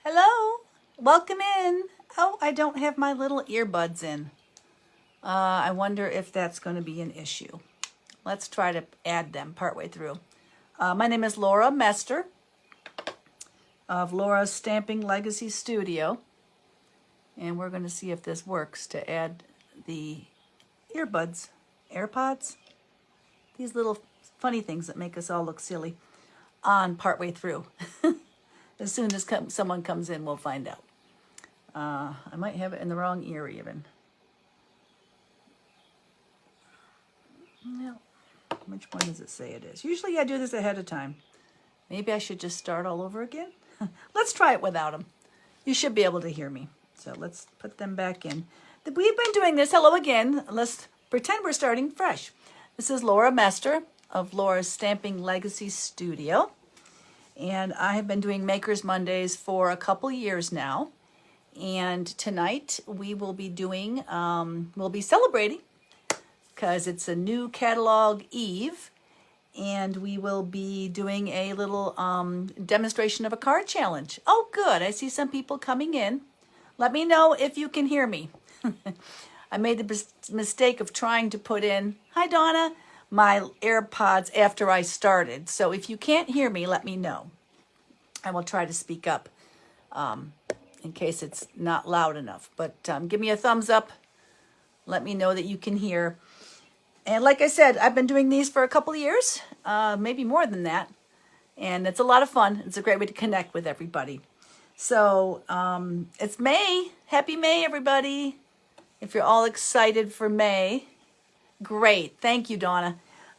Hello, welcome in. Oh, I don't have my little earbuds in. I wonder if that's going to be an issue. Let's try to add them partway through. My name is Laura Mester of Laura's Stamping Legacy Studio. And we're going to see if this works to add the earbuds, AirPods, these little funny things that make us all look silly on partway through. As soon as someone comes in, we'll find out. I might have it in the wrong ear even. No. Which one does it say it is? Usually I do this ahead of time. Maybe I should just start all over again. Let's try it without them. You should be able to hear me. So let's put them back in. We've been doing this. Hello again. Let's pretend we're starting fresh. This is Laura Mester of Laura's Stamping Legacy Studio. And I have been doing Makers Mondays for a couple years now. And tonight we will be doing, we'll be celebrating because it's a new catalog eve. And we will be doing a little demonstration of a card challenge. Oh, good. I see some people coming in. Let me know if you can hear me. I made the mistake of trying to put in, hi Donna, my AirPods after I started. So if you can't hear me, let me know. I will try to speak up in case it's not loud enough. But give me a thumbs up. Let me know that you can hear. And like I said, I've been doing these for a couple of years, maybe more than that. And it's a lot of fun. It's a great way to connect with everybody. So it's May. Happy May, everybody. If you're all excited for May, great. Thank you, Donna.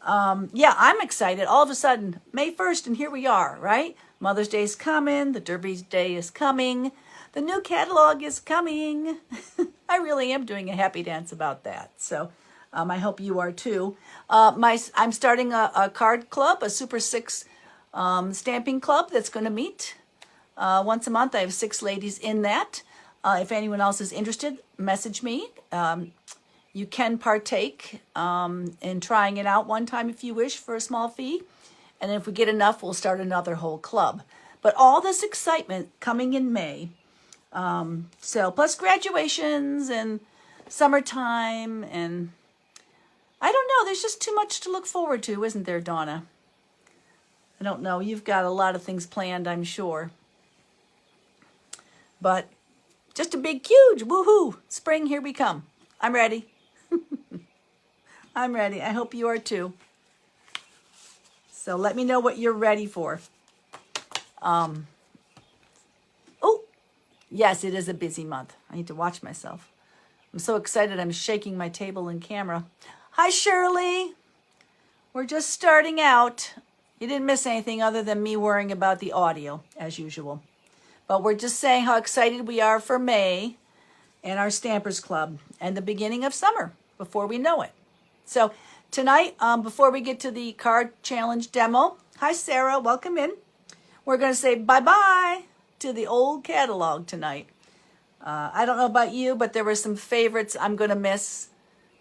Yeah, I'm excited. All of a sudden, May 1st, and here we are, right? Mother's Day is coming. The Derby's Day is coming. The new catalog is coming. I really am doing a happy dance about that. So I hope you are too. I'm starting a card club, a Super 6 stamping club that's going to meet once a month. I have 6 ladies in that. If anyone else is interested, message me. You can partake in trying it out one time if you wish for a small fee. And if we get enough, we'll start another whole club. But all this excitement coming in May. So plus graduations and summertime. And I don't know, there's just too much to look forward to, isn't there, Donna? I don't know. You've got a lot of things planned, I'm sure. But just a big, huge woohoo. Spring, here we come. I'm ready. I'm ready. I hope you are too. So let me know what you're ready for. Oh, yes, it is a busy month. I need to watch myself. I'm so excited I'm shaking my table and camera. Hi, Shirley. We're just starting out. You didn't miss anything other than me worrying about the audio, as usual. But we're just saying how excited we are for May and our Stampers Club and the beginning of summer before we know it. So tonight, before we get to the card challenge demo, hi Sarah, welcome in. We're going to say bye-bye to the old catalog tonight. I don't know about you, but there were some favorites I'm going to miss.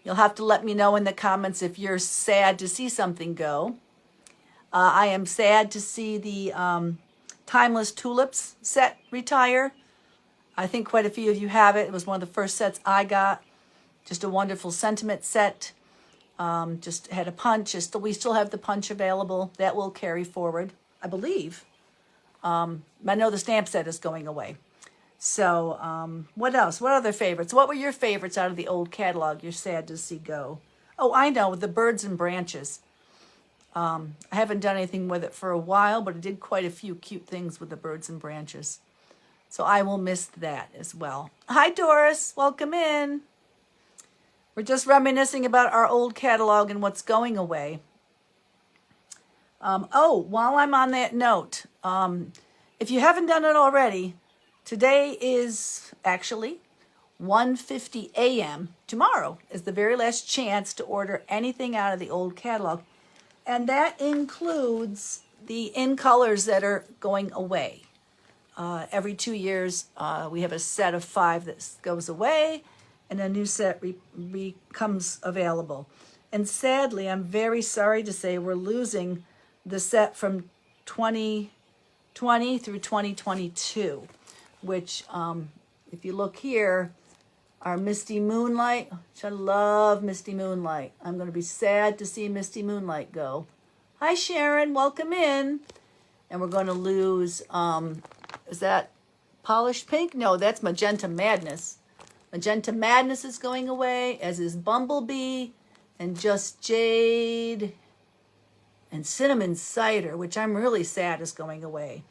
You'll have to let me know in the comments if you're sad to see something go. I am sad to see the Timeless Tulips set retire. I think quite a few of you have it. It was one of the first sets I got. Just a wonderful sentiment set. Just had a punch. We still have the punch available. That will carry forward, I believe. I know the stamp set is going away. So what else? What other favorites? What were your favorites out of the old catalog you're sad to see go? Oh, I know, the Birds and Branches. I haven't done anything with it for a while, but I did quite a few cute things with the Birds and Branches. So I will miss that as well. Hi, Doris. Welcome in. We're just reminiscing about our old catalog and what's going away. While I'm on that note, if you haven't done it already, today is actually 1:50 a.m. Tomorrow is the very last chance to order anything out of the old catalog. And that includes the in colors that are going away. Every 2 years, we have a set of 5 that goes away, and a new set becomes available. And sadly, I'm very sorry to say we're losing the set from 2020 through 2022. which if you look here, our Misty Moonlight, which I love Misty Moonlight. I'm going to be sad to see Misty Moonlight go. Hi, Sharon. Welcome in. And we're going to lose, is that Polished Pink? No, that's Magenta Madness. Magenta Madness is going away, as is Bumblebee and Just Jade and Cinnamon Cider, which I'm really sad is going away.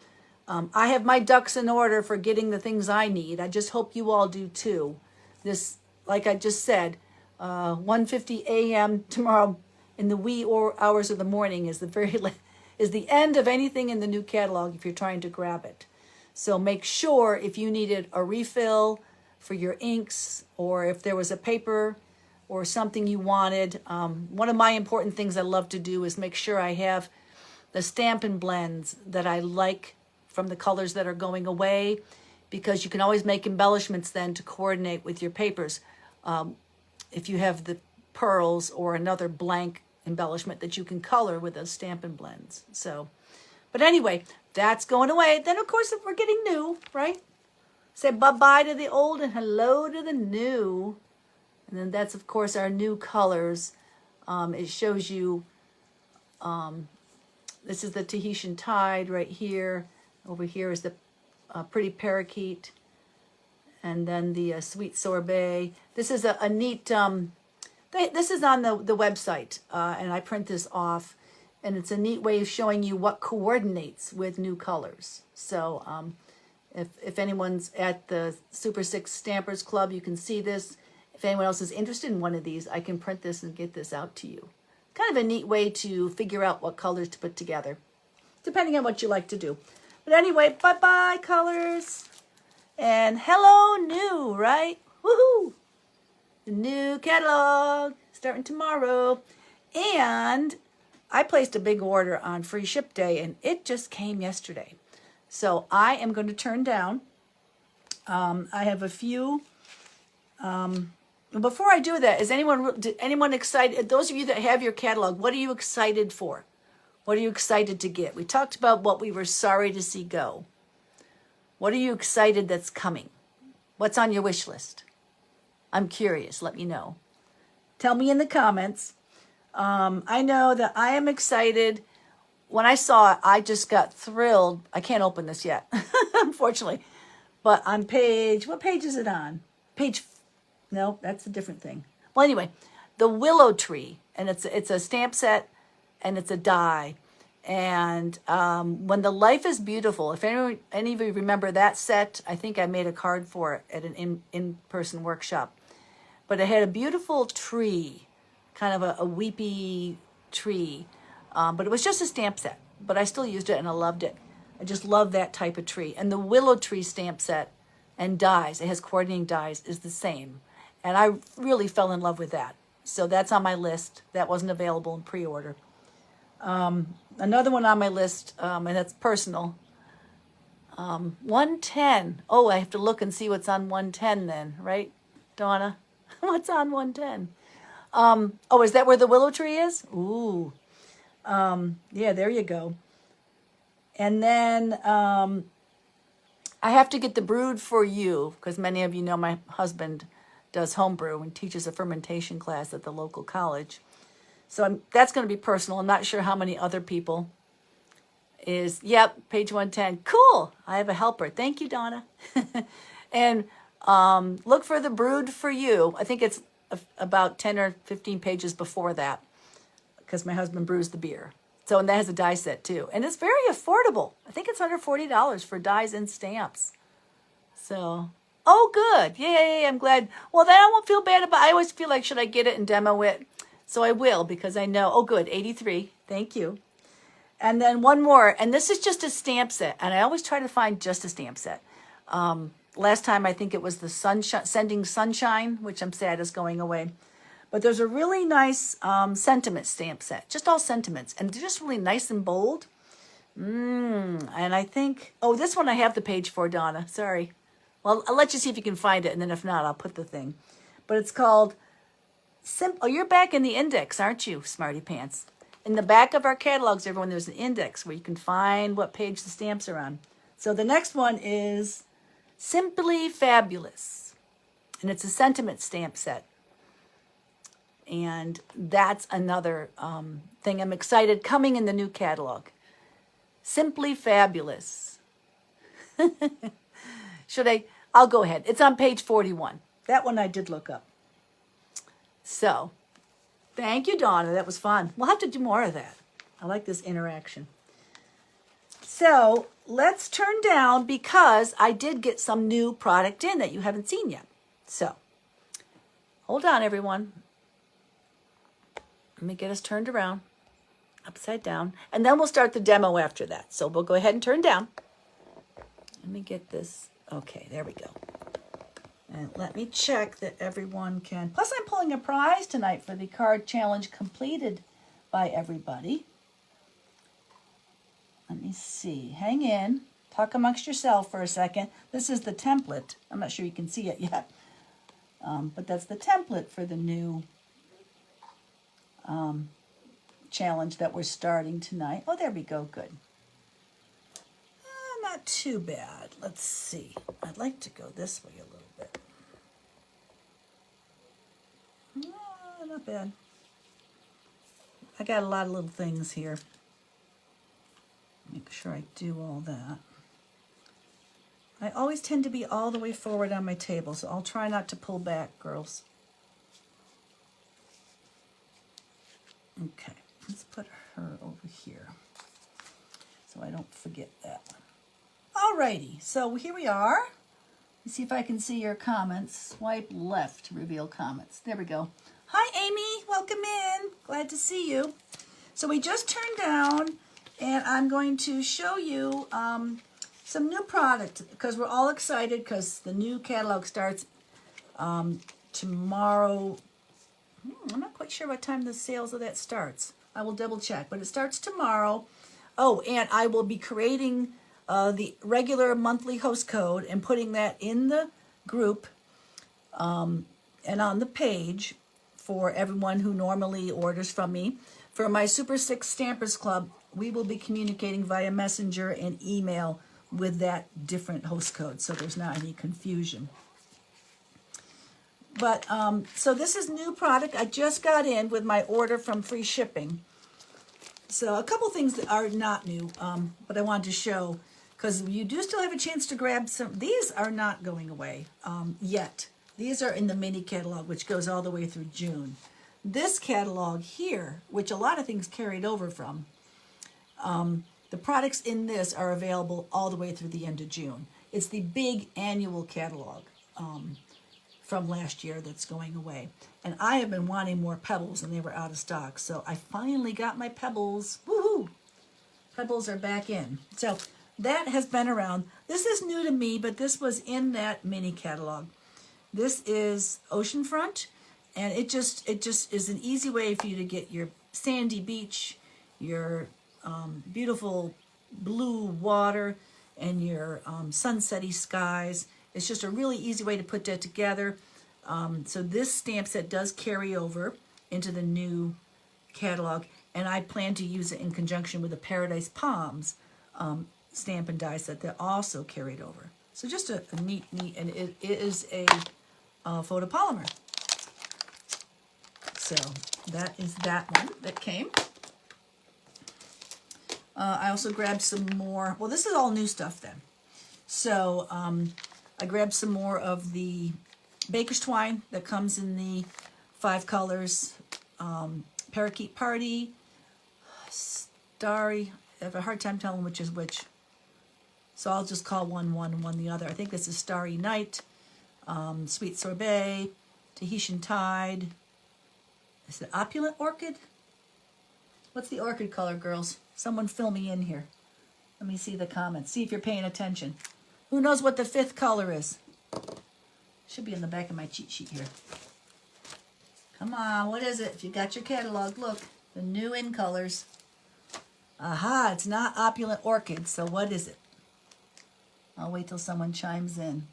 I have my ducks in order for getting the things I need. I just hope you all do too. This, like I just said, 1:50 a.m. tomorrow in the wee hours of the morning is the end of anything in the new catalog if you're trying to grab it. So make sure if you needed a refill for your inks, or if there was a paper or something you wanted. One of my important things I love to do is make sure I have the Stampin' Blends that I like from the colors that are going away, because you can always make embellishments then to coordinate with your papers. If you have the pearls or another blank embellishment that you can color with those Stampin' Blends. So, but anyway, that's going away. Then of course we're getting new, right? Say bye-bye to the old and hello to the new. And then that's, of course, our new colors. It shows you, this is the Tahitian Tide right here. Over here is the Pretty Parakeet. And then the Sweet Sorbet. This is a neat, this is on the website, and I print this off. And it's a neat way of showing you what coordinates with new colors. So, if anyone's at the Super 6 Stampers Club, you can see this. If anyone else is interested in one of these, I can print this and get this out to you. Kind of a neat way to figure out what colors to put together, depending on what you like to do. But anyway, bye-bye, colors. And hello, new, right? Woohoo! The new catalog starting tomorrow. And I placed a big order on Free Ship Day, and it just came yesterday. So I am going to turn down. I have a few. Before I do that, is anyone excited? Those of you that have your catalog, what are you excited for? What are you excited to get? We talked about what we were sorry to see go. What are you excited that's coming? What's on your wish list? I'm curious. Let me know. Tell me in the comments. I know that I am excited. When I saw it, I just got thrilled. I can't open this yet, unfortunately. But on what page is it on? No, that's a different thing. Well, anyway, the Willow Tree, and it's a stamp set, and it's a die. And When the Life is Beautiful, if any of you remember that set, I think I made a card for it at an in-person workshop. But it had a beautiful tree, kind of a weepy tree. But it was just a stamp set, but I still used it and I loved it. I just love that type of tree. And the Willow Tree stamp set and dies, it has coordinating dies, is the same. And I really fell in love with that. So that's on my list. That wasn't available in pre-order. Another one on my list, and that's personal. 110. Oh, I have to look and see what's on 110 then, right, Donna? What's on 110? Oh, is that where the Willow Tree is? Ooh. Yeah, there you go. And then I have to get the Brewed for You, because many of you know my husband does homebrew and teaches a fermentation class at the local college. So that's going to be personal. I'm not sure how many other people is. Yep, page 110. Cool. I have a helper. Thank you, Donna. And look for the Brewed for You. I think it's about 10 or 15 pages before that, because my husband brews the beer. So, and that has a die set too. And it's very affordable. I think it's under $40 for dies and stamps. So, oh, good. Yay, I'm glad. Well, then I won't feel bad about it. I always feel like, should I get it and demo it? So I will, because I know, oh, good, 83. Thank you. And then one more, and this is just a stamp set. And I always try to find just a stamp set. Last time, I think it was the Sending Sunshine, which I'm sad is going away. But there's a really nice sentiment stamp set, just all sentiments. And they're just really nice and bold. And I think, oh, this one I have the page for, Donna. Sorry. Well, I'll let you see if you can find it. And then if not, I'll put the thing. But it's called, oh, you're back in the index, aren't you, Smarty Pants? In the back of our catalogs, everyone, there's an index where you can find what page the stamps are on. So the next one is Simply Fabulous. And it's a sentiment stamp set. And that's another thing I'm excited coming in the new catalog. Simply Fabulous. I'll go ahead. It's on page 41. That one I did look up. So, thank you, Donna. That was fun. We'll have to do more of that. I like this interaction. So, let's turn down because I did get some new product in that you haven't seen yet. So, hold on, everyone. Let me get us turned around, upside down, and then we'll start the demo after that. So we'll go ahead and turn down. Let me get this. Okay, there we go. And let me check that everyone can. Plus, I'm pulling a prize tonight for the card challenge completed by everybody. Let me see. Hang in. Talk amongst yourself for a second. This is the template. I'm not sure you can see it yet. But that's the template for the new challenge that we're starting tonight. Oh, there we go. Good. Not too bad. Let's see. I'd like to go this way a little bit. Not bad. I got a lot of little things here. Make sure I do all that. I always tend to be all the way forward on my table, so I'll try not to pull back, girls. Okay, let's put her over here so I don't forget that one. Alrighty, so here we are. Let's see if I can see your comments. Swipe left to reveal comments. There we go. Hi, Amy. Welcome in. Glad to see you. So we just turned down, and I'm going to show you some new product because we're all excited because the new catalog starts tomorrow. I'm not quite sure what time the sales of that starts. I will double check, but it starts tomorrow. Oh, and I will be creating the regular monthly host code and putting that in the group and on the page for everyone who normally orders from me. For my Super 6 Stampers Club, we will be communicating via messenger and email with that different host code, so there's not any confusion. But, so this is new product I just got in with my order from free shipping. So a couple things that are not new, but I wanted to show, because you do still have a chance to grab some. These are not going away yet. These are in the mini catalog, which goes all the way through June. This catalog here, which a lot of things carried over from, the products in this are available all the way through the end of June. It's the big annual catalog from last year that's going away. And I have been wanting more pebbles and they were out of stock. So I finally got my pebbles. Woohoo! Pebbles are back in. So that has been around. This is new to me, but this was in that mini catalog. This is Oceanfront, and it just is an easy way for you to get your sandy beach, your beautiful blue water, and your sunsetty skies. It's just a really easy way to put that together. So this stamp set does carry over into the new catalog, and I plan to use it in conjunction with the Paradise Palms stamp and die set that also carried over. So just a neat, and it is a photopolymer. So that is that one that came. I also grabbed some more. Well, this is all new stuff then. So I grabbed some more of the Baker's Twine that comes in the 5 colors. Parakeet Party, Starry. I have a hard time telling which is which. So I'll just call one and one the other. I think this is Starry Night, Sweet Sorbet, Tahitian Tide. Is it Opulent Orchid? What's the orchid color, girls? Someone fill me in here. Let me see the comments. See if you're paying attention. Who knows what the 5th color is? Should be in the back of my cheat sheet here. Come on, what is it? If you got your catalog, look. The new in colors. Aha, it's not Opulent Orchid, so what is it? I'll wait till someone chimes in.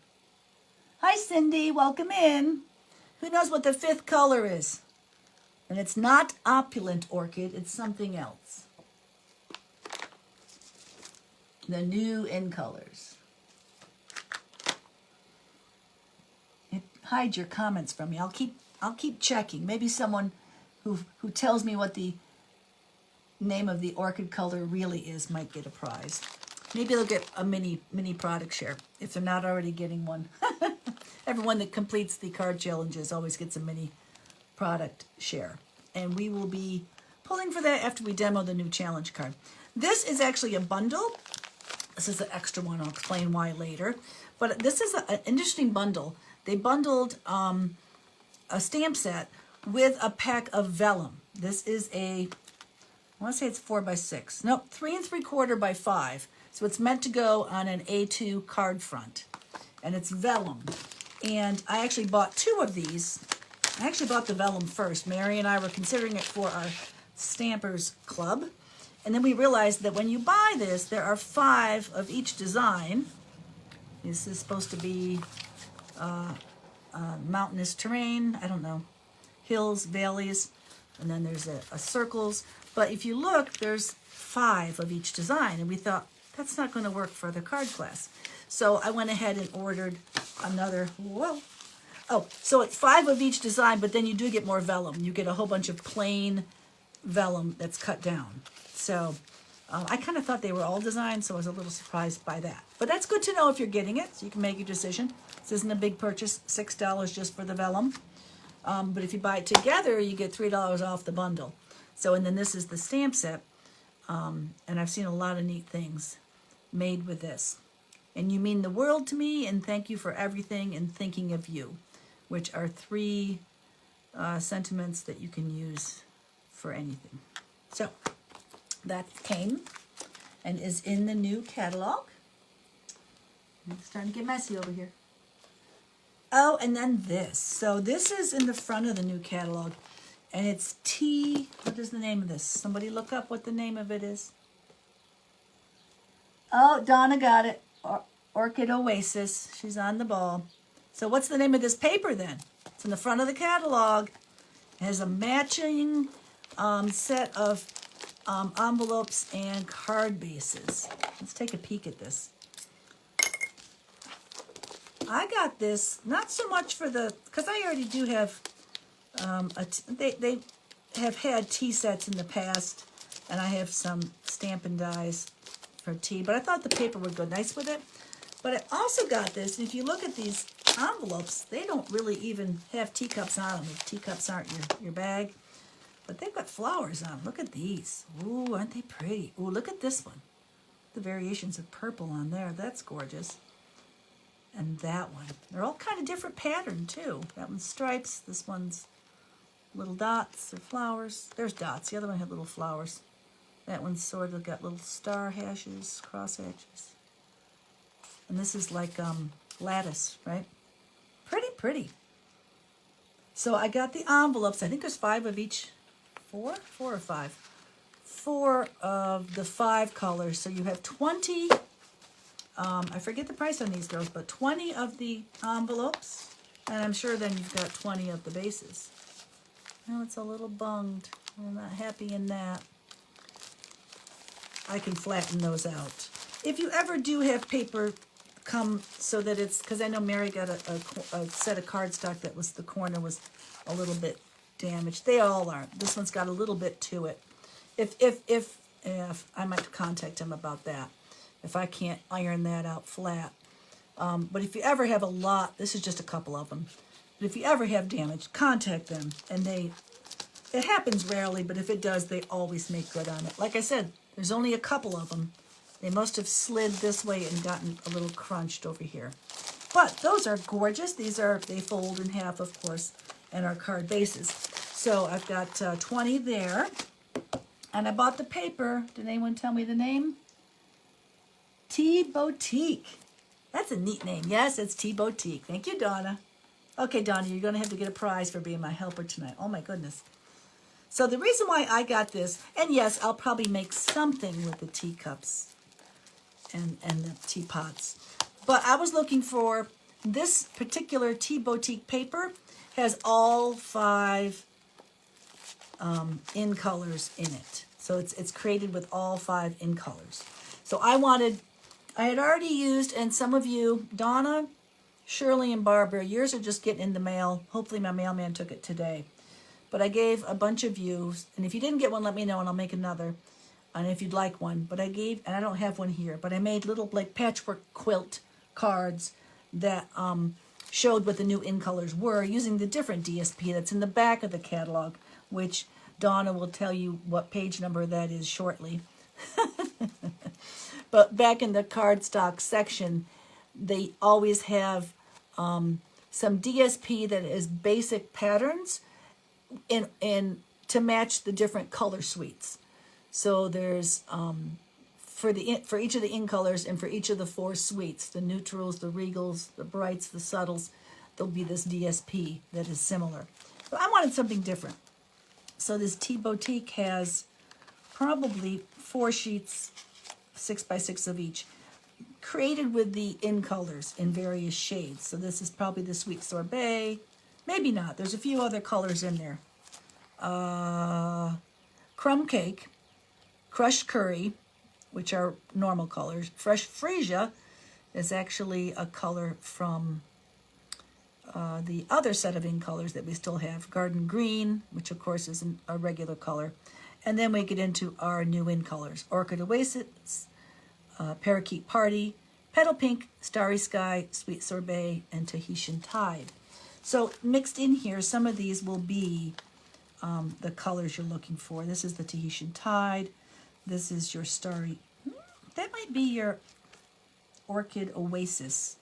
Hi, Cindy. Welcome in. Who knows what the 5th color is? And it's not Opulent Orchid. It's something else. The new in colors. hide your comments from me. I'll keep checking. Maybe someone who tells me what the name of the orchid color really is might get a prize. Maybe they'll get a mini product share if they're not already getting one. Everyone that completes the card challenges always gets a mini product share. And we will be pulling for that after we demo the new challenge card. This is actually a bundle. This is an extra one. I'll explain why later. But this is an interesting bundle. They bundled a stamp set with a pack of vellum. This is I want to say it's 4x6. Nope, 3 3/4 by 5. So it's meant to go on an A2 card front. And it's vellum. And I actually bought 2 of these. I actually bought the vellum first. Mary and I were considering it for our Stampers Club. And then we realized that when you buy this, there are 5 of each design. This is supposed to be mountainous terrain. I don't know. Hills, valleys. And then there's a circles. But if you look, there's 5 of each design. And we thought, that's not going to work for the card class. So I went ahead and ordered another. Whoa. Oh, so it's 5 of each design, but then you do get more vellum. You get a whole bunch of plain vellum that's cut down. So I kind of thought they were all designed, so I was a little surprised by that. But that's good to know if you're getting it, so you can make your decision. This isn't a big purchase, $6 just for the vellum. But if you buy it together, you get $3 off the bundle. So, and then this is the stamp set. And I've seen a lot of neat things made with this. And you mean the world to me, and thank you for everything, and thinking of you, which are 3 sentiments that you can use for anything. So that came and is in the new catalog. It's starting to get messy over here. Oh, and then this. So this is in the front of the new catalog. And it's what is the name of this? Somebody look up what the name of it is. Oh, Donna got it. Orchid Oasis. She's on the ball. So what's the name of this paper then? It's in the front of the catalog. It has a matching set of envelopes and card bases. Let's take a peek at this. I got this not so much for because I already do have they have had tea sets in the past, and I have some Stampin' Dies for tea, but I thought the paper would go nice with it. But I also got this, and if you look at these envelopes, they don't really even have teacups on them. If teacups aren't your bag, but they've got flowers on them. Look at these. Ooh, aren't they pretty? Ooh, look at this one. The variations of purple on there. That's gorgeous. And that one. They're all kind of different pattern, too. That one's stripes. This one's little dots or flowers. There's dots. The other one had little flowers. That one's sort of got little star hashes, cross hatches. And this is like lattice, right? Pretty pretty. So I got the envelopes. I think there's 5 of each. 4 or 5. 4 of the 5 colors. So you have 20. I forget the price on these girls, but 20 of the envelopes. And I'm sure then you've got 20 of the bases. Now it's a little bunged. I'm not happy in that. I can flatten those out. If you ever do have paper come so that it's, because I know Mary got a set of cardstock that was, the corner was a little bit damaged. They all aren't. This one's got a little bit to it. If I might contact him about that, if I can't iron that out flat. But if you ever have a lot, this is just a couple of them. But if you ever have damage, contact them. And it happens rarely, but if it does, they always make good on it. Like I said, there's only a couple of them. They must have slid this way and gotten a little crunched over here. But those are gorgeous. They fold in half, of course, and are card bases. So I've got 20 there. And I bought the paper. Did anyone tell me the name? Tea Boutique. That's a neat name. Yes, it's Tea Boutique. Thank you, Donna. Okay, Donna, you're going to have to get a prize for being my helper tonight. Oh, my goodness. So the reason why I got this, and yes, I'll probably make something with the teacups and the teapots. But I was looking for this particular Tea Boutique paper has all 5 in colors in it. So it's created with all 5 in colors. So I had already used, and some of you, Donna, Shirley and Barbara, yours are just getting in the mail. Hopefully my mailman took it today. But I gave a bunch of you, and if you didn't get one, let me know and I'll make another. And if you'd like one. But I gave, and I don't have one here, but I made little like patchwork quilt cards that showed what the new in colors were using the different DSP that's in the back of the catalog, which Donna will tell you what page number that is shortly. But back in the cardstock section, they always have some DSP that is basic patterns in to match the different color suites. So there's for each of the in colors and for each of the 4 suites, the neutrals, the regals, the brights, the subtles, there'll be this DSP that is similar. But I wanted something different. So this Tea Boutique has probably 4 sheets, 6 by 6 of each, created with the in colors in various shades. So this is probably the Sweet Sorbet. Maybe not. There's a few other colors in there. Crumb Cake, Crushed Curry, which are normal colors. Fresh Freesia is actually a color from the other set of in colors that we still have. Garden Green, which of course is a regular color. And then we get into our new in colors. Orchid Oasis, Parakeet Party, Petal Pink, Starry Sky, Sweet Sorbet, and Tahitian Tide. So mixed in here, some of these will be the colors you're looking for. This is the Tahitian Tide. This is your Starry. That might be your Orchid Oasis.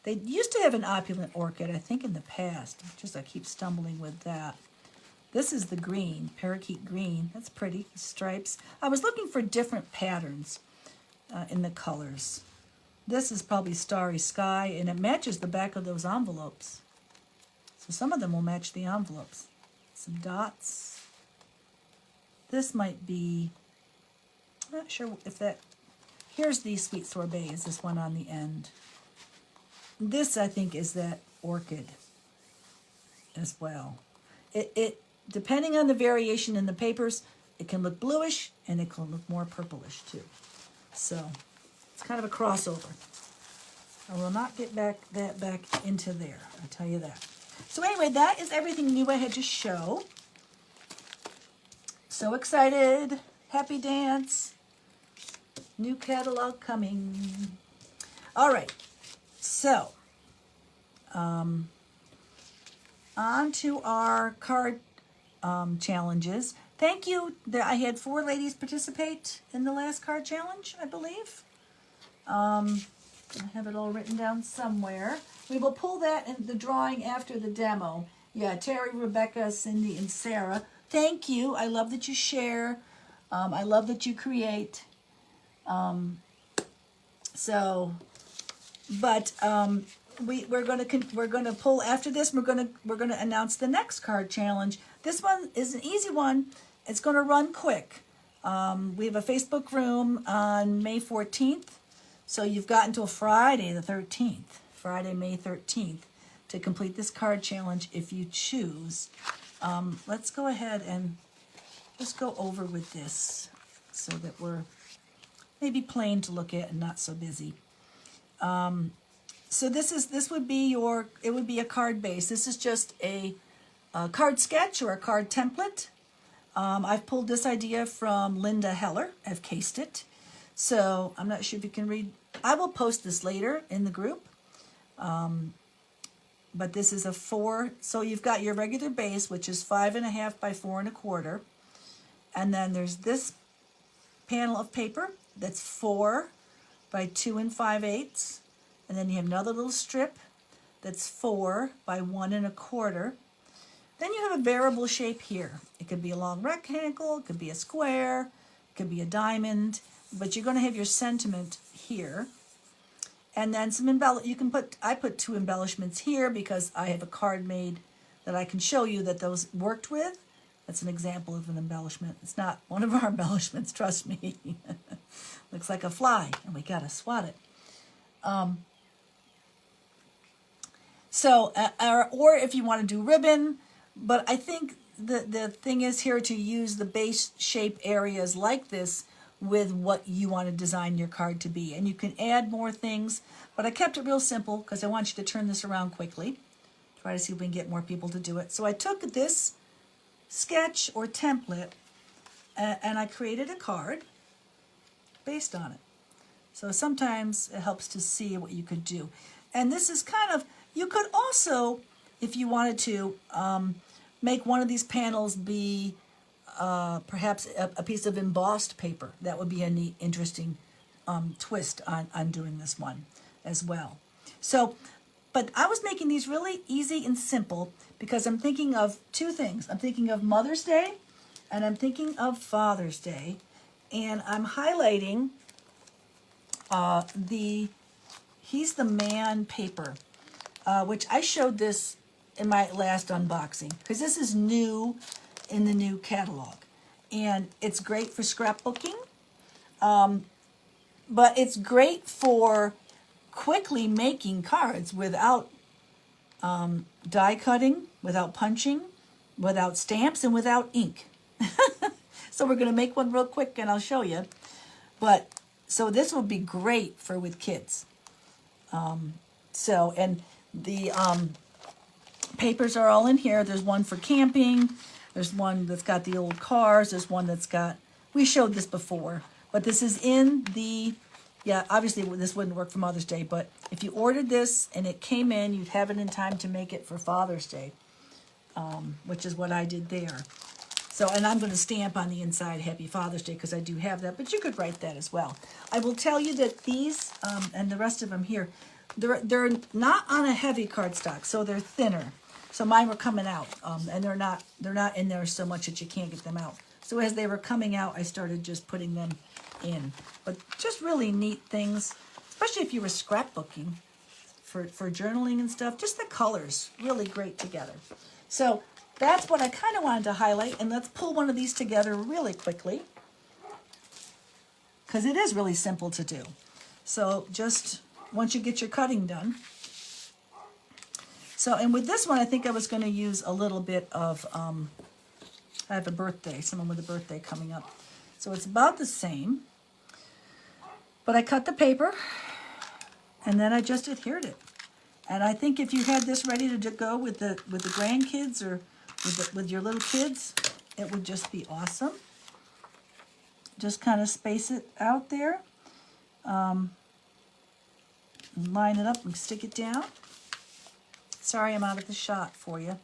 They used to have an opulent orchid, I think, in the past. Just I keep stumbling with that. This is the green, Parakeet Green. That's pretty, stripes. I was looking for different patterns in the colors. This is probably Starry Sky, and it matches the back of those envelopes. So some of them will match the envelopes. Some dots. This might be, I'm not sure if that, here's the Sweet Sorbet, is this one on the end. This, I think, is that orchid as well. It depending on the variation in the papers, it can look bluish and it can look more purplish too. So it's kind of a crossover. I will not get that back into there, I'll tell you that. So anyway, that is everything new I had to show. So excited. Happy dance. New catalog coming. All right. So, on to our card challenges. Thank you. I had 4 ladies participate in the last card challenge, I believe. I have it all written down somewhere. We will pull that in the drawing after the demo. Yeah, Terry, Rebecca, Cindy, and Sarah. Thank you. I love that you share. I love that you create. We're gonna pull after this. We're gonna announce the next card challenge. This one is an easy one. It's gonna run quick. We have a Facebook room on May 14th, so you've got until Friday the 13th, Friday May 13th, to complete this card challenge if you choose. Let's go ahead and just go over with this so that we're maybe plain to look at and not so busy. So this would be a card base. This is just a card sketch or a card template. I've pulled this idea from Linda Heller. I've cased it. So I'm not sure if you can read. I will post this later in the group. But this is a 4. So you've got your regular base, which is 5.5 by 4 1/4. And then there's this panel of paper that's 4 by 2 5/8. And then you have another little strip that's 4 by 1 1/4. Then you have a variable shape here. It could be a long rectangle, it could be a square, it could be a diamond, but you're going to have your sentiment here. And then some I put 2 embellishments here because I have a card made that I can show you that those worked with. That's an example of an embellishment. It's not one of our embellishments, trust me. Looks like a fly, and we gotta swat it. Or if you want to do ribbon, but I think the thing is here to use the base shape areas like this with what you want to design your card to be. And you can add more things, but I kept it real simple because I want you to turn this around quickly. Try to see if we can get more people to do it. So I took this sketch or template and I created a card based on it. So sometimes it helps to see what you could do. And this is kind of, you could also, if you wanted to, make one of these panels be perhaps a piece of embossed paper. That would be a neat, interesting twist on doing this one as well. So, but I was making these really easy and simple because I'm thinking of two things. I'm thinking of Mother's Day and I'm thinking of Father's Day. And I'm highlighting He's the Man paper, which I showed this in my last unboxing because this is new in the new catalog. And it's great for scrapbooking, but it's great for quickly making cards without die cutting, without punching, without stamps, and without ink. So we're going to make one real quick and I'll show you. But so this would be great for with kids. So, and the papers are all in here. There's one for camping. There's one that's got the old cars. There's one that's got, we showed this before, but this is in the, yeah, obviously this wouldn't work for Mother's Day, but if you ordered this and it came in, you'd have it in time to make it for Father's Day, which is what I did there. So, and I'm going to stamp on the inside Happy Father's Day because I do have that, but you could write that as well. I will tell you that these, and the rest of them here, they're not on a heavy cardstock, so they're thinner. So mine were coming out, and they're not in there so much that you can't get them out. So as they were coming out, I started just putting them in. But just really neat things, especially if you were scrapbooking for journaling and stuff. Just the colors, really great together. So that's what I kind of wanted to highlight, and let's pull one of these together really quickly because it is really simple to do. So just once you get your cutting done. So, and with this one, I think I was going to use a little bit of, I have a birthday, someone with a birthday coming up. So it's about the same, but I cut the paper and then I just adhered it. And I think if you had this ready to go with the grandkids or with your little kids, it would just be awesome. Just kind of space it out there, and line it up and stick it down. Sorry, I'm out of the shot for you.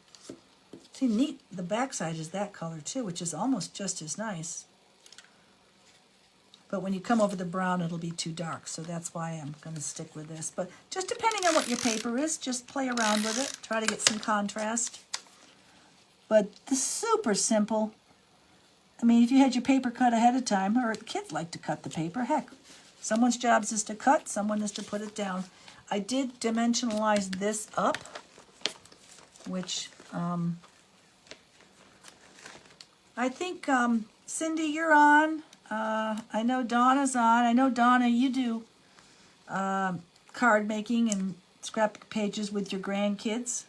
See, neat. The backside is that color too, which is almost just as nice. But when you come over the brown, it'll be too dark, so that's why I'm going to stick with this. But just depending on what your paper is, just play around with it. Try to get some contrast. But this is super simple. I mean, if you had your paper cut ahead of time, or kids like to cut the paper, heck, someone's job is to cut, someone is to put it down. I did dimensionalize this up, which I think, Cindy, you're on. I know Donna's on. I know, Donna, you do card making and scrap pages with your grandkids.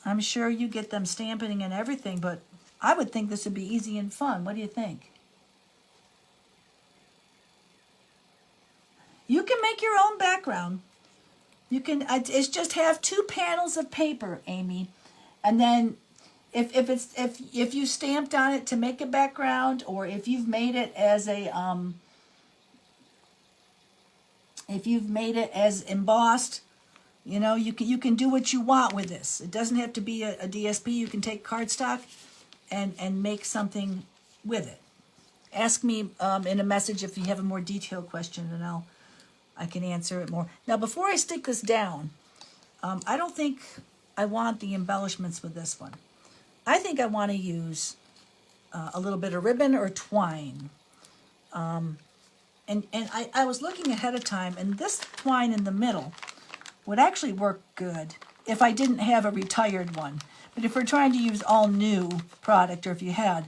I'm sure you get them stamping and everything, but I would think this would be easy and fun. What do you think? You can make your own background. You can, it's just have 2 panels of paper, Amy. And then if you stamped on it to make a background, or if you've made it as a, if you've made it as embossed, you know, you can do what you want with this. It doesn't have to be a DSP. You can take cardstock and make something with it. Ask me in a message if you have a more detailed question, and I can answer it more. Now, before I stick this down, I don't think I want the embellishments with this one. I think I want to use a little bit of ribbon or twine. And I was looking ahead of time, and this twine in the middle would actually work good if I didn't have a retired one. But if we're trying to use all new product, or if you had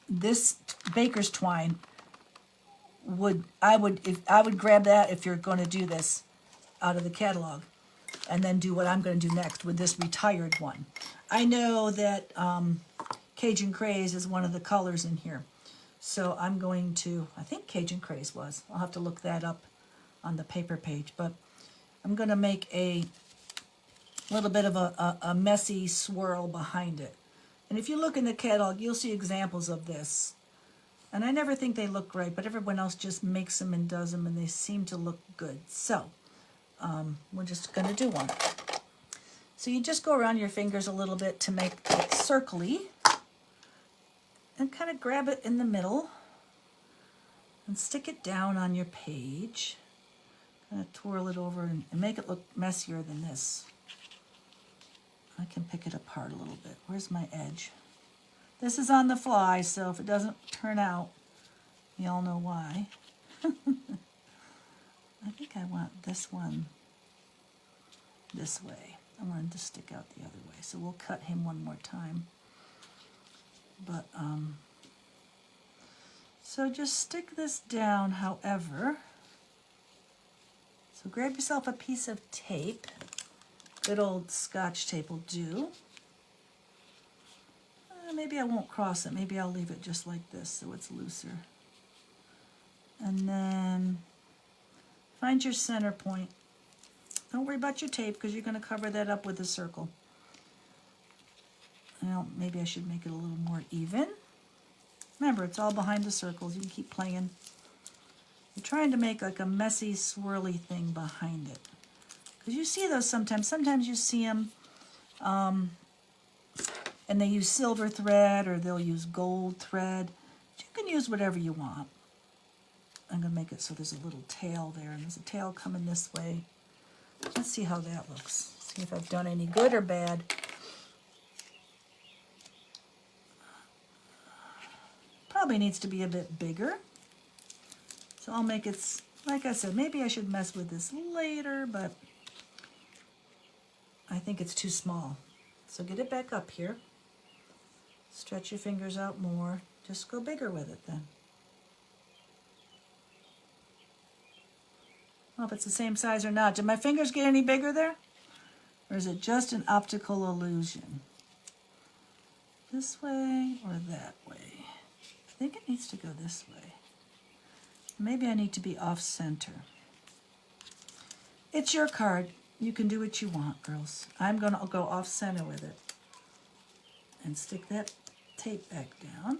this baker's twine, I would grab that if you're going to do this out of the catalog, and then do what I'm going to do next with this retired one. I know that Cajun Craze is one of the colors in here, So I'm going to, I think Cajun Craze was. I'll have to look that up on the paper page. But I'm going to make a little bit of a messy swirl behind it. And if you look in the catalog, you'll see examples of this. And I never think they look right, but everyone else just makes them and does them, and they seem to look good. So we're just going to do one. So you just go around your fingers a little bit to make it circly, and kind of grab it in the middle and stick it down on your page. Kind of twirl it over and make it look messier than this. I can pick it apart a little bit. Where's my edge? This is on the fly, so if it doesn't turn out, you all know why. I think I want this one this way. I want him to stick out the other way, so we'll cut him one more time. But, so just stick this down, however. So grab yourself a piece of tape. Good old Scotch tape will do. Maybe I won't cross it. Maybe I'll leave it just like this so it's looser. And then find your center point. Don't worry about your tape because you're going to cover that up with a circle. Well, maybe I should make it a little more even. Remember, it's all behind the circles. You can keep playing. You're trying to make like a messy, swirly thing behind it. Because you see those sometimes. Sometimes you see them and they use silver thread or they'll use gold thread. But you can use whatever you want. I'm going to make it so there's a little tail there, and there's a tail coming this way. Let's see how that looks. See if I've done any good or bad. Probably needs to be a bit bigger. So I'll make it, like I said, maybe I should mess with this later, but I think it's too small. So get it back up here. Stretch your fingers out more. Just go bigger with it then. I don't know if it's the same size or not. Did my fingers get any bigger there? Or is it just an optical illusion? This way or that way? I think it needs to go this way. Maybe I need to be off-center. It's your card. You can do what you want, girls. I'm going to go off-center with it. And stick that tape back down.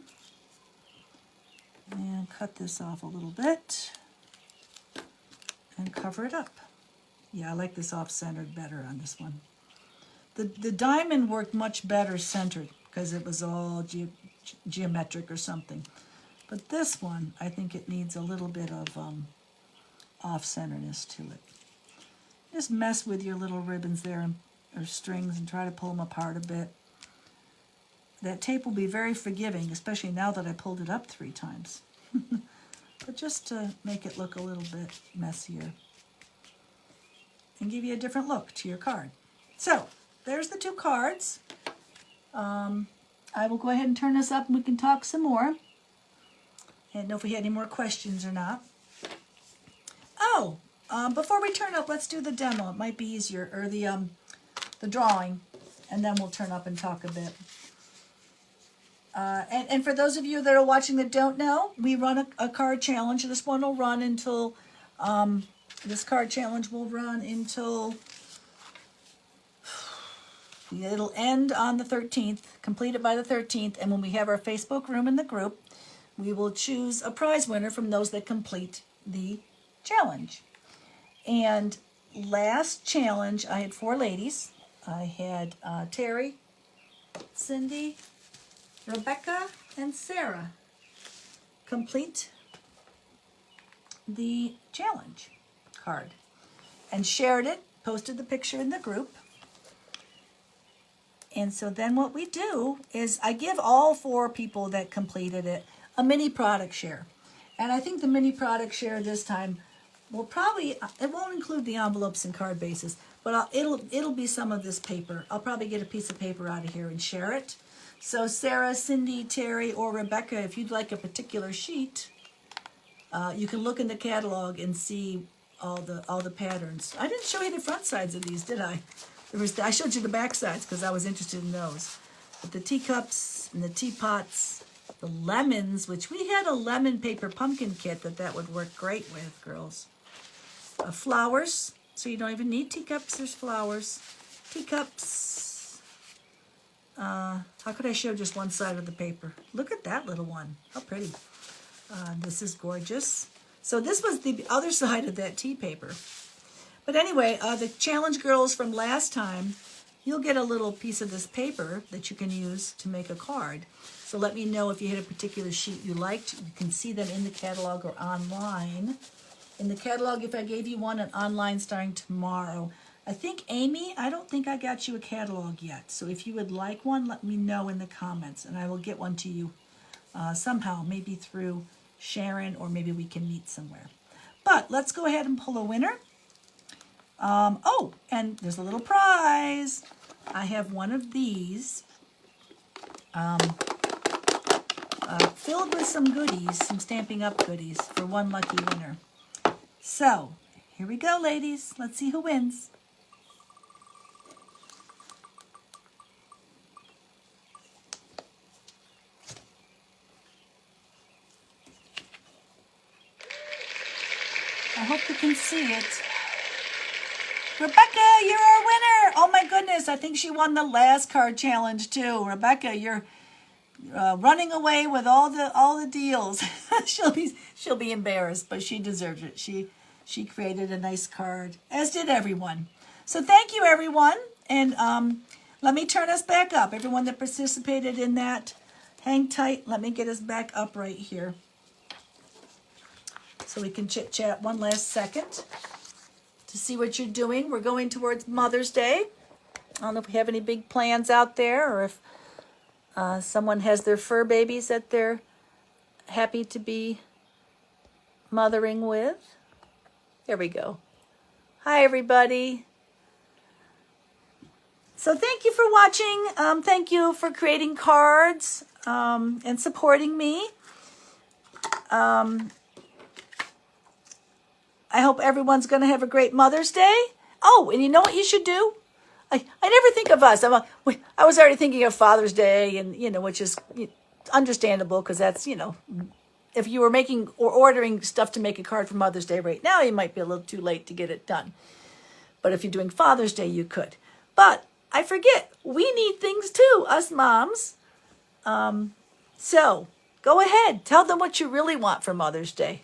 And cut this off a little bit. And cover it up. Yeah, I like this off-centered better on this one. The diamond worked much better centered because it was all geometric or something. But this one, I think it needs a little bit of off-centeredness to it. Just mess with your little ribbons there or strings and try to pull them apart a bit. That tape will be very forgiving, especially now that I pulled it up 3 times. But just to make it look a little bit messier and give you a different look to your card. So there's the 2 cards. I will go ahead and turn this up and we can talk some more. I didn't know if we had any more questions or not. Oh, before we turn up, let's do the demo. It might be easier, or the drawing, and then we'll turn up and talk a bit. And for those of you that are watching that don't know, we run a card challenge. This one will run until, this card challenge will run until, it'll end on the 13th, complete it by the 13th, and when we have our Facebook room in the group, we will choose a prize winner from those that complete the challenge. And last challenge, I had 4 ladies. I had Terry, Cindy, Rebecca, and Sarah complete the challenge card and shared it, posted the picture in the group. And so then what we do is I give all 4 people that completed it a mini product share. And I think the mini product share this time will probably, it won't include the envelopes and card bases, but it'll be some of this paper. I'll probably get a piece of paper out of here and share it. So Sarah, Cindy, Terry, or Rebecca, if you'd like a particular sheet, you can look in the catalog and see all the patterns. I didn't show you the front sides of these, did I? I showed you the back sides because I was interested in those. But the teacups and the teapots the lemons, which we had a lemon paper pumpkin kit that would work great with, girls. Flowers, so you don't even need teacups. There's flowers. Teacups. How could I show just one side of the paper? Look at that little one. How pretty. This is gorgeous. So this was the other side of that tea paper. But anyway, the challenge girls from last time, you'll get a little piece of this paper that you can use to make a card. So let me know if you had a particular sheet you liked. You can see them in the catalog or online. In the catalog, if I gave you one, and online starting tomorrow. I think, Amy, I don't think I got you a catalog yet. So if you would like one, let me know in the comments, and I will get one to you somehow, maybe through Sharon, or maybe we can meet somewhere. But let's go ahead and pull a winner. Oh, and there's a little prize. I have one of these filled with some goodies, some Stampin' Up goodies for one lucky winner. So, here we go, ladies. Let's see who wins. I hope you can see it. Rebecca, you're our winner. Oh my goodness, I think she won the last card challenge too. Rebecca, you're running away with all the deals. she'll be embarrassed, but she deserves it. She created a nice card, as did everyone. So thank you, everyone. And let me turn us back up. Everyone that participated in that, hang tight. Let me get us back up right here, so we can chit-chat one last second to see what you're doing. We're going towards Mother's Day. I don't know if we have any big plans out there, or if someone has their fur babies that they're happy to be mothering with. There we go. Hi, everybody. So thank you for watching. Thank you for creating cards and supporting me. I hope everyone's going to have a great Mother's Day. Oh, and you know what you should do? I never think of us. I was already thinking of Father's Day, and which is understandable, because that's, if you were making or ordering stuff to make a card for Mother's Day right now, you might be a little too late to get it done. But if you're doing Father's Day, you could. But I forget, we need things too, us moms. So go ahead, tell them what you really want for Mother's Day.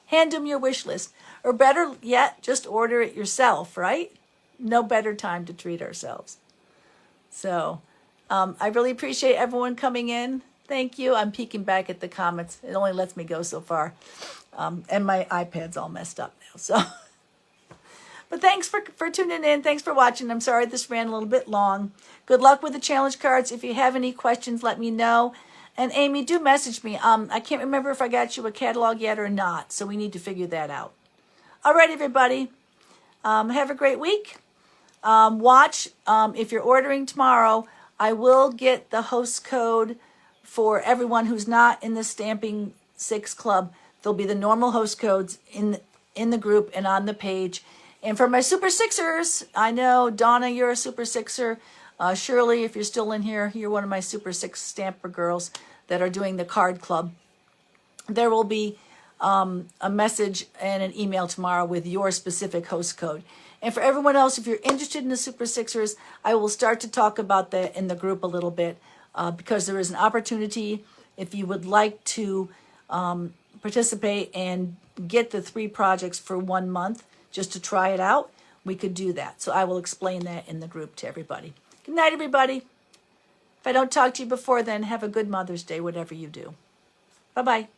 Hand them your wish list. Or better yet, just order it yourself, right? No better time to treat ourselves. So I really appreciate everyone coming in. Thank you. I'm peeking back at the comments. It only lets me go so far. And my iPad's all messed up now. So, but thanks for tuning in. Thanks for watching. I'm sorry this ran a little bit long. Good luck with the challenge cards. If you have any questions, let me know. And Amy, do message me. I can't remember if I got you a catalog yet or not, so we need to figure that out. All right, everybody. Have a great week. Watch. If you're ordering tomorrow, I will get the host code for everyone who's not in the Stamping 6 Club. There'll be the normal host codes in the group and on the page. And for my Super Sixers, I know, Donna, you're a Super Sixer. Shirley, if you're still in here, you're one of my Super Six Stamper girls that are doing the card club. There will be a message and an email tomorrow with your specific host code. And for everyone else, if you're interested in the Super Sixers, I will start to talk about that in the group a little bit, because there is an opportunity, if you would like to participate and get the 3 projects for 1 month just to try it out, we could do that. So I will explain that in the group to everybody. Good night, everybody. If I don't talk to you before then, have a good Mother's Day, whatever you do. Bye-bye.